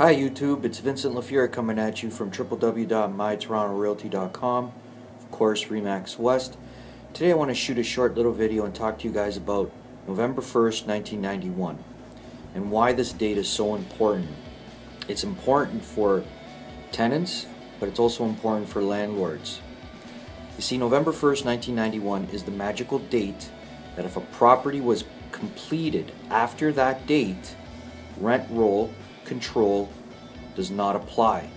Hi YouTube, it's Vincent Fiura coming at you from www.mytorontorealty.com, of course Remax West. Today I want to shoot a short little video and talk to you guys about November 1st, 1991 and why this date is so important. It's important for tenants, but it's also important for landlords. You see, November 1st, 1991 is the magical date that if a property was completed after that date, rent roll control does not apply.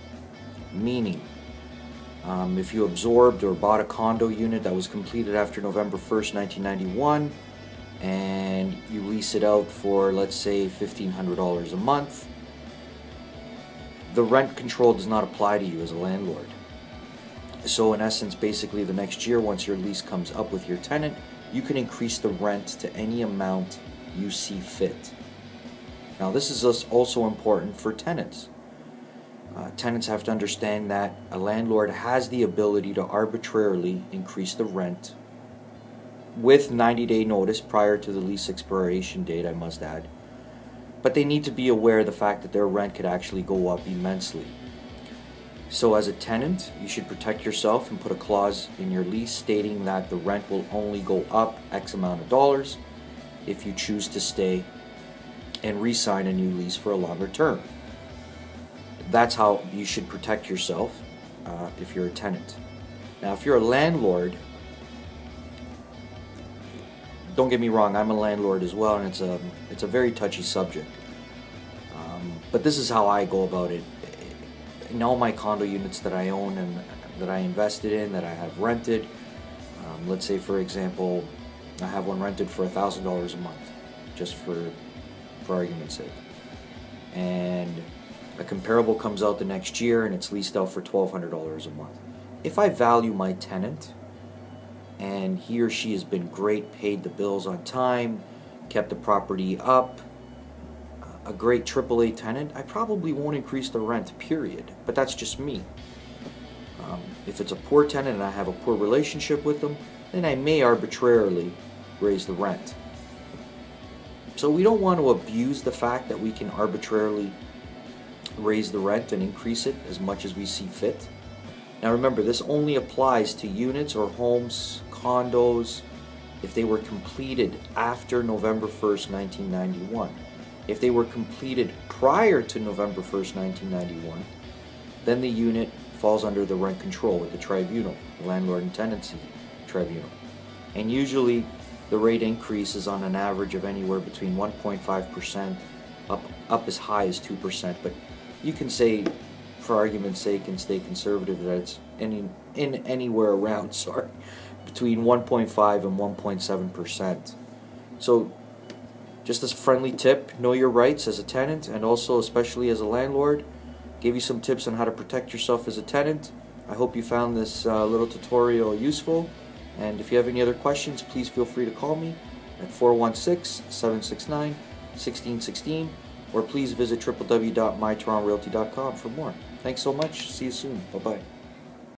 Meaning, if you absorbed or bought a condo unit that was completed after November 1st, 1991 and you lease it out for, let's say, $1,500 a month, the rent control does not apply to you as a landlord. So in essence, basically the next year, once your lease comes up with your tenant, you can increase the rent to any amount you see fit. Now this is also important for tenants. Tenants have to understand that a landlord has the ability to arbitrarily increase the rent with 90-day notice prior to the lease expiration date, I must add. But they need to be aware of the fact that their rent could actually go up immensely. So as a tenant, you should protect yourself and put a clause in your lease stating that the rent will only go up X amount of dollars if you choose to stay and re-sign a new lease for a longer term. That's how you should protect yourself if you're a tenant. Now, if you're a landlord, don't get me wrong, I'm a landlord as well, and it's a very touchy subject. But this is how I go about it. In all my condo units that I own and that I invested in, that I have rented, let's say for example, I have one rented for $1,000 a month, just for argument's sake, and a comparable comes out the next year and it's leased out for $1,200 a month. If I value my tenant and he or she has been great, paid the bills on time, kept the property up, a great AAA tenant, I probably won't increase the rent, period. But that's just me. If it's a poor tenant and I have a poor relationship with them, then I may arbitrarily raise the rent. So we don't want to abuse the fact that we can arbitrarily raise the rent and increase it as much as we see fit. Now remember, this only applies to units or homes, condos, if they were completed after November 1st, 1991. If they were completed prior to November 1st, 1991, then the unit falls under the rent control with the tribunal, the Landlord and Tenancy Tribunal. And usually the rate increase is on an average of anywhere between 1.5% up as high as 2%. But you can say, for argument's sake and stay conservative, that it's anywhere around, between 1.5 and 1.7%. So just as a friendly tip, know your rights as a tenant and also especially as a landlord. Gave you some tips on how to protect yourself as a tenant. I hope you found this little tutorial useful. And if you have any other questions, please feel free to call me at 416-769-1616, or please visit www.mytorontorealty.com for more. Thanks so much. See you soon. Bye-bye.